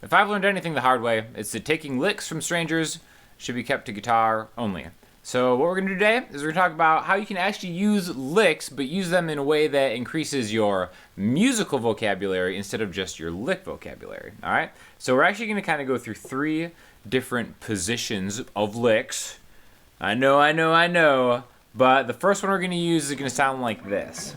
if I've learned anything the hard way, it's that taking licks from strangers should be kept to guitar only. So what we're going to do today is we're going to talk about how you can actually use licks, but use them in a way that increases your musical vocabulary instead of just your lick vocabulary, all right? So we're actually going to kind of go through 3 different positions of licks. I know, but the first one we're going to use is going to sound like this.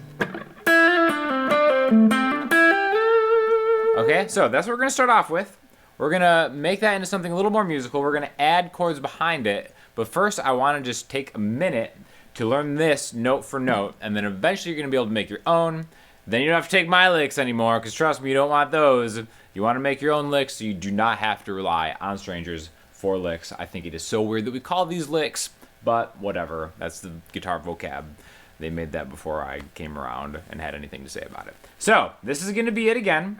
Okay, so that's what we're going to start off with. We're going to make that into something a little more musical. We're going to add chords behind it. But first, I want to just take a minute to learn this note for note. And then eventually, you're going to be able to make your own. Then you don't have to take my licks anymore. Because trust me, you don't want those. You want to make your own licks so you do not have to rely on strangers for licks. I think it is so weird that we call these licks. But whatever. That's the guitar vocab. They made that before I came around and had anything to say about it. So, this is going to be it again.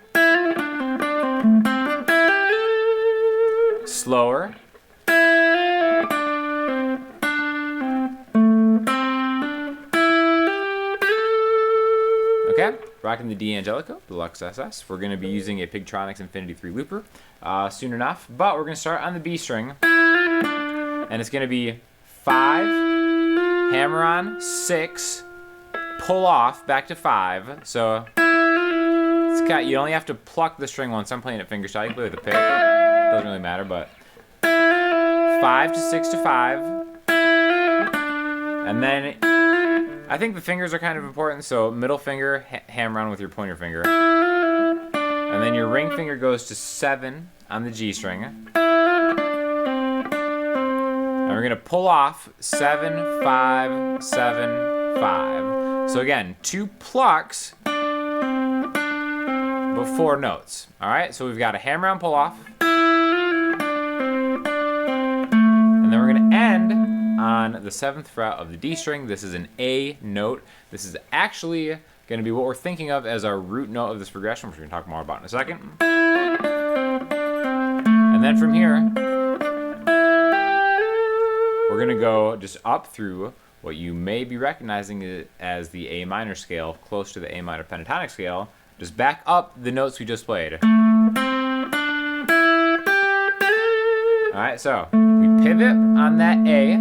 Slower. Okay, rocking the D'angelico Deluxe SS. We're going to be using a Pigtronics Infinity 3 looper soon enough. But we're going to start on the B string. And it's going to be 5, hammer on, 6, pull off, back to 5. So you only have to pluck the string once. I'm playing it fingerstyle. You can play with a pick. Doesn't really matter, but 5 to 6 to 5. And then I think the fingers are kind of important. So middle finger, hammer on with your pointer finger. And then your ring finger goes to 7 on the G string. And we're going to pull off 7, 5, 7, 5. So again, 2 plucks, but 4 notes. All right, so we've got a hammer on pull off. And then we're going to end on the 7th fret of the D string. This is an A note. This is actually going to be what we're thinking of as our root note of this progression, which we're going to talk more about in a second. And then from here, we're going to go just up through what you may be recognizing as the A minor scale, close to the A minor pentatonic scale. Just back up the notes we just played. Alright, so we pivot on that A,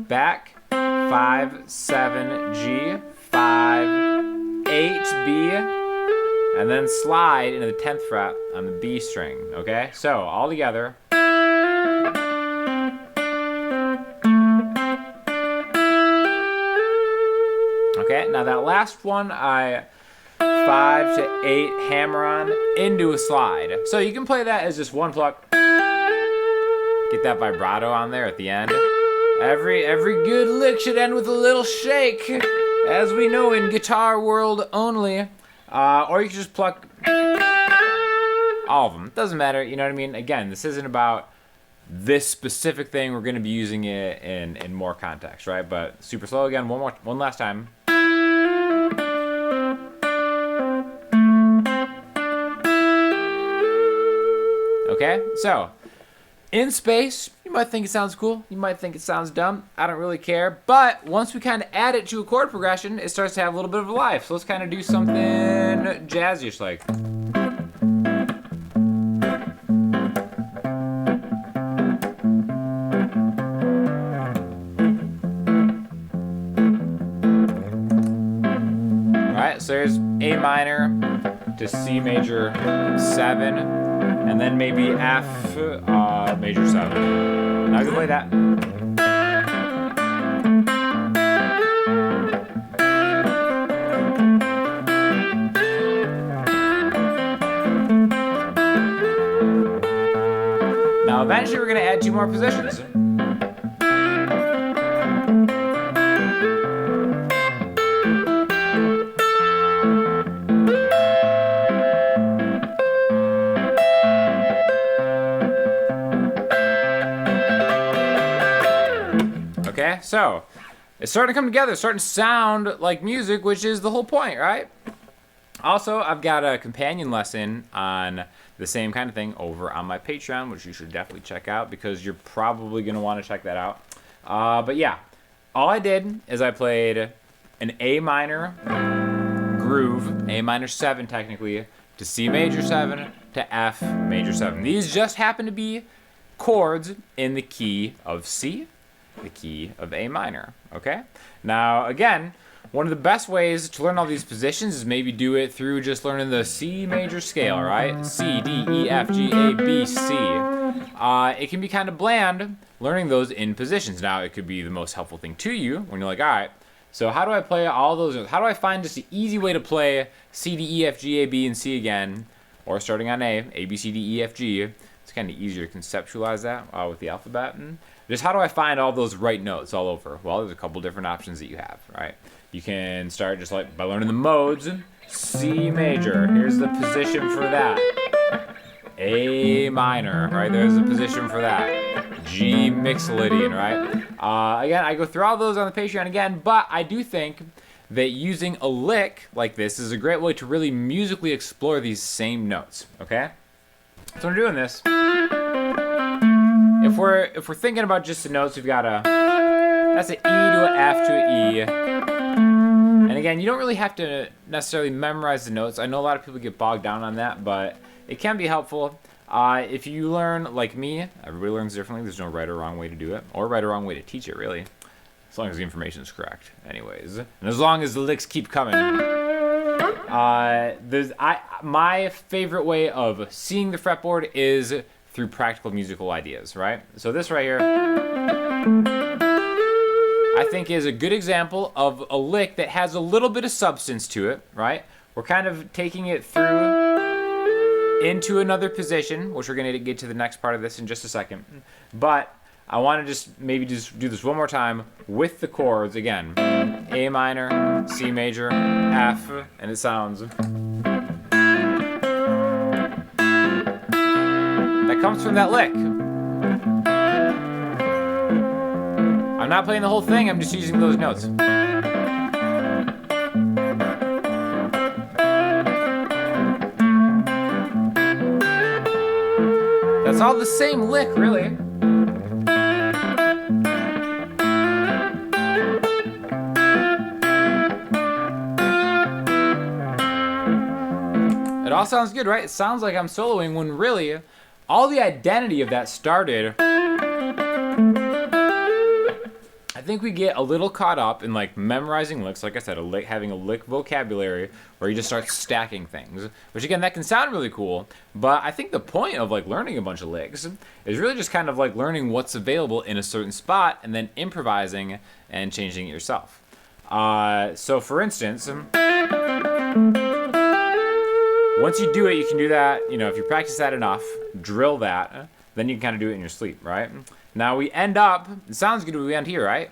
back, 5, 7, G, 5, 8, B, and then slide into the 10th fret on the B string, okay? So, all together. Okay, now that last one, 5 to 8 hammer on into a slide. So you can play that as just one pluck. Get that vibrato on there at the end. Every good lick should end with a little shake, as we know in guitar world only. Or you can just pluck all of them. Doesn't matter, you know what I mean? Again, this isn't about this specific thing. We're going to be using it in more context, right? But super slow again, one last time. Okay, so in space, you might think it sounds cool. You might think it sounds dumb. I don't really care. But once we kind of add it to a chord progression, it starts to have a little bit of a life. So let's kind of do something jazzy-ish like. All right, so there's A minor to C major 7. And then maybe F major 7. Now I can play that. Now eventually we're going to add 2 more positions. Okay, so it's starting to come together, it's starting to sound like music, which is the whole point, right? Also, I've got a companion lesson on the same kind of thing over on my Patreon, which you should definitely check out because you're probably going to want to check that out. But yeah, all I did is I played an A minor groove, A minor 7 technically, to C major 7, to F major 7. These just happen to be chords in the key of C, the key of A minor, okay? Now, again, one of the best ways to learn all these positions is maybe do it through just learning the C major scale, right? C, D, E, F, G, A, B, C. It can be kind of bland learning those in positions. Now, it could be the most helpful thing to you when you're like, all right, so how do I play all those notes? How do I find just an easy way to play C, D, E, F, G, A, B, and C again? Or starting on A, B, C, D, E, F, G. It's kind of easier to conceptualize that with the alphabet. And just how do I find all those right notes all over? Well, there's a couple different options that you have, right? You can start just like by learning the modes. C major, here's the position for that. A minor, right? There's the position for that. G mixolydian, right? Again, I go through all those on the Patreon again, but I do think that using a lick like this is a great way to really musically explore these same notes, okay? So when we're doing this, if we're thinking about just the notes, we've got that's an E to an F to an E. And again, you don't really have to necessarily memorize the notes. I know a lot of people get bogged down on that, but it can be helpful. If you learn like me, everybody learns differently. There's no right or wrong way to do it, or right or wrong way to teach it, really. As long as the information is correct, anyways. And as long as the licks keep coming. My favorite way of seeing the fretboard is through practical musical ideas, right? So this right here, I think is a good example of a lick that has a little bit of substance to it, right? We're kind of taking it through into another position, which we're gonna get to the next part of this in just a second. But I want to just maybe just do this one more time with the chords again. A minor, C major, F, and it sounds. That comes from that lick. I'm not playing the whole thing, I'm just using those notes. That's all the same lick, really. It all sounds good, right? It sounds like I'm soloing when really all the identity of that started. I think we get a little caught up in like memorizing licks, like I said, having a lick vocabulary where you just start stacking things, which again, that can sound really cool, but I think the point of like learning a bunch of licks is really just kind of like learning what's available in a certain spot and then improvising and changing it yourself. So for instance, once you do it, you can do that, you know, if you practice that enough, drill that, then you can kind of do it in your sleep, right? Now we end up, it sounds good when we end here, right?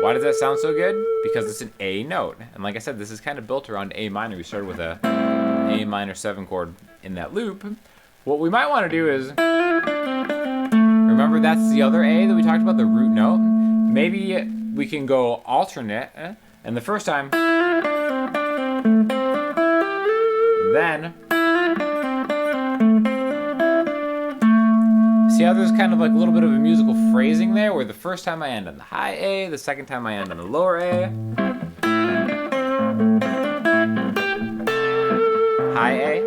Why does that sound so good? Because it's an A note. And like I said, this is kind of built around A minor. We started with a A minor 7 chord in that loop. What we might want to do is, remember that's the other A that we talked about, the root note? Maybe we can go alternate, and the first time, then, see how there's kind of like a little bit of a musical phrasing there, where the first time I end on the high A, the second time I end on the lower A. High A.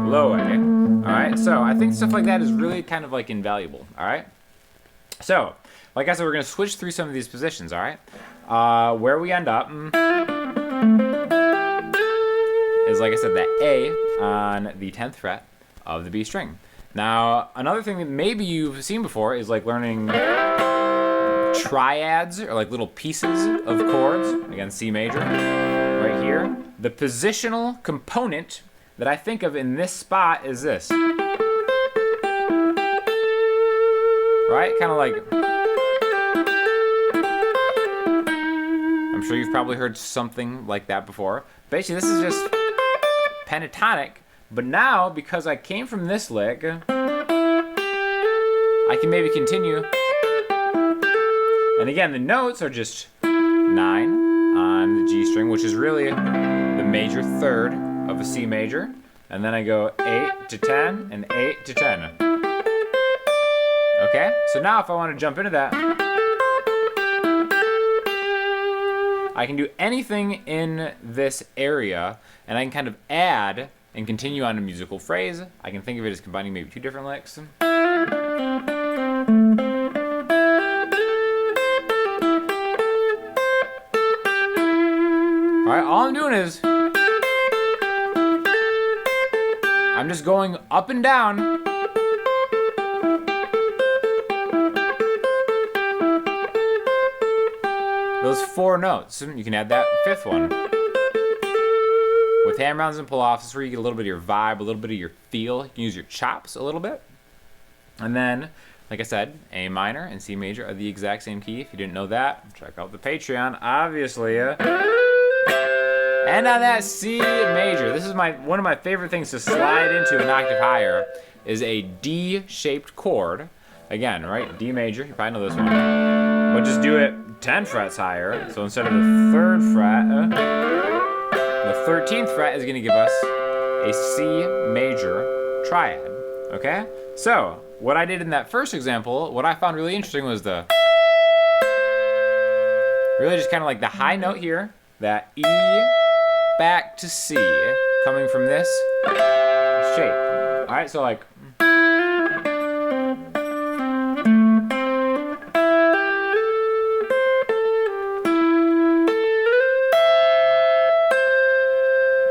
Low A. Alright, so I think stuff like that is really kind of like invaluable, alright? So, like I said, we're going to switch through some of these positions, alright? Where we end up is, like I said, that A on the 10th fret of the B string. Now, another thing that maybe you've seen before is like learning triads or like little pieces of chords. Again, C major, right here. The positional component that I think of in this spot is this. Right? Kind of like, I'm sure you've probably heard something like that before. Basically, this is just pentatonic, but now, because I came from this lick, I can maybe continue. And again, the notes are just 9 on the G string, which is really the major third of a C major. And then I go 8 to 10 and 8 to 10. Okay, so now if I want to jump into that, I can do anything in this area, and I can kind of add and continue on a musical phrase. I can think of it as combining maybe two different licks. Alright, all I'm doing is I'm just going up and down. Those 4 notes. You can add that 5th one. With hammer-ons and pull-offs, this is where you get a little bit of your vibe, a little bit of your feel. You can use your chops a little bit. And then, like I said, A minor and C major are the exact same key. If you didn't know that, check out the Patreon, obviously. And on that C major, this is one of my favorite things to slide into an octave higher, is a D-shaped chord. Again, right, D major, you probably know this one. But just do it 10 frets higher. So instead of the 3rd fret, the 13th fret is going to give us a C major triad. Okay? So, what I did in that first example, what I found really interesting was really just kind of like the high note here, that E back to C, coming from this shape. Alright, so like.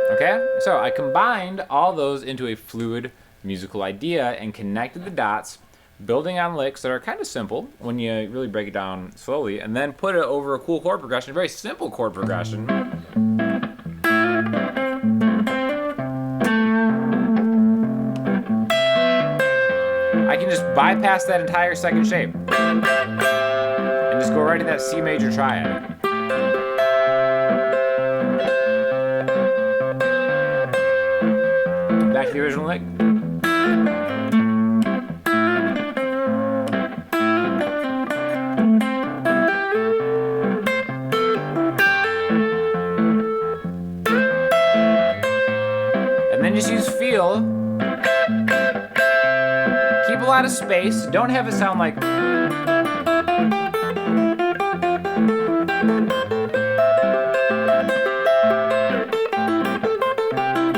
Okay, so I combined all those into a fluid musical idea and connected the dots, building on licks that are kind of simple when you really break it down slowly, and then put it over a cool chord progression, a very simple chord progression. I can just bypass that entire second shape and just go right to that C major triad. Back to the original lick. And then just use feel. Keep a lot of space. Don't have it sound like.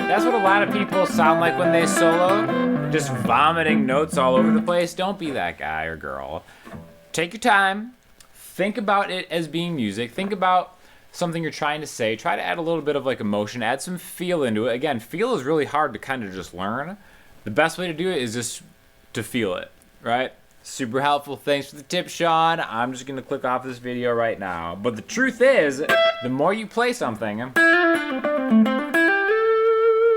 That's what a lot of people sound like when they solo, just vomiting notes all over the place. Don't be that guy or girl. Take your time. Think about it as being music. Think about something you're trying to say. Try to add a little bit of like emotion. Add some feel into it. Again, feel is really hard to kind of just learn. The best way to do it is just to feel it, right? Super helpful. Thanks for the tip, Sean. I'm just going to click off this video right now. But the truth is, the more you play something,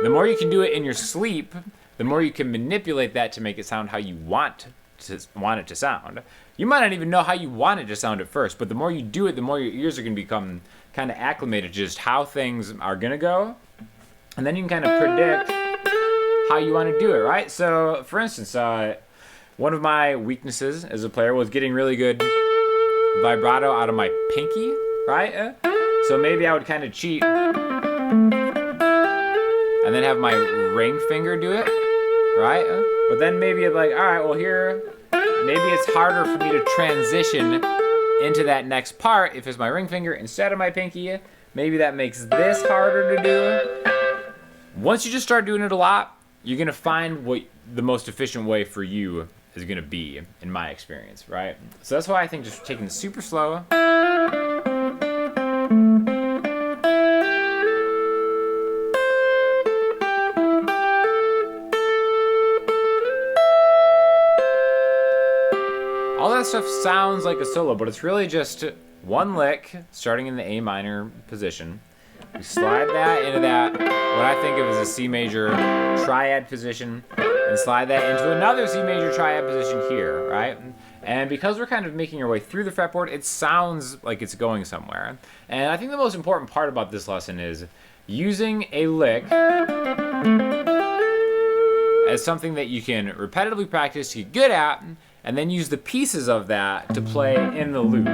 the more you can do it in your sleep, the more you can manipulate that to make it sound how you want it to sound. You might not even know how you want it to sound at first, but the more you do it, the more your ears are going to become kind of acclimated to just how things are going to go. And then you can kind of predict how you want to do it, right? So, for instance, one of my weaknesses as a player was getting really good vibrato out of my pinky, right? So maybe I would kind of cheat and then have my ring finger do it, right? But then maybe I'm like, all right, well here, maybe it's harder for me to transition into that next part if it's my ring finger instead of my pinky. Maybe that makes this harder to do. Once you just start doing it a lot, you're gonna find what the most efficient way for you is gonna be, in my experience, right? So that's why I think just taking it super slow. All that stuff sounds like a solo, but it's really just one lick starting in the A minor position. You slide that into that, what I think of as a C major triad position, and slide that into another C major triad position here, right? And because we're kind of making our way through the fretboard, it sounds like it's going somewhere. And I think the most important part about this lesson is using a lick as something that you can repetitively practice, get good at, and then use the pieces of that to play in the loop.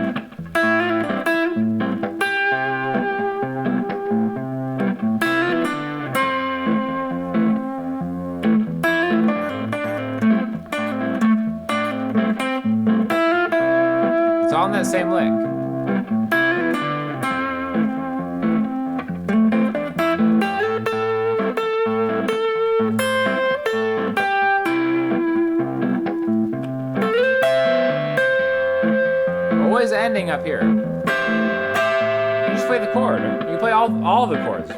It's all in that same lick. anything up here. You just play the chord. You can play all the chords.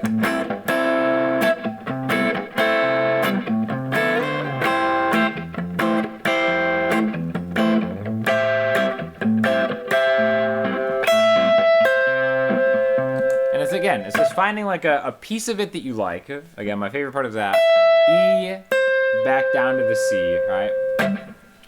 Again, it's just finding like a piece of it that you like. Again, my favorite part is that E back down to the C, right?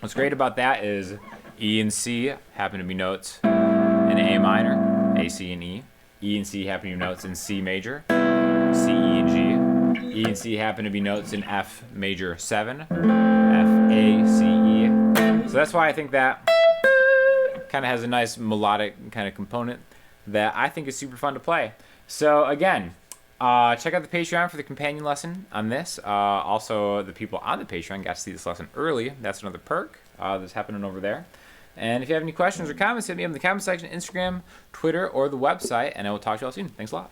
What's great about that is E and C happen to be notes in A minor, A, C, and E. E and C happen to be notes in C major, C, E, and G. E and C happen to be notes in F major 7, F, A, C, E. So that's why I think that kind of has a nice melodic kind of component that I think is super fun to play. So again, check out the Patreon for the companion lesson on this. Also, the people on the Patreon got to see this lesson early. That's another perk that's happening over there. And if you have any questions or comments, hit me up in the comment section, Instagram, Twitter, or the website, and I will talk to you all soon. Thanks a lot.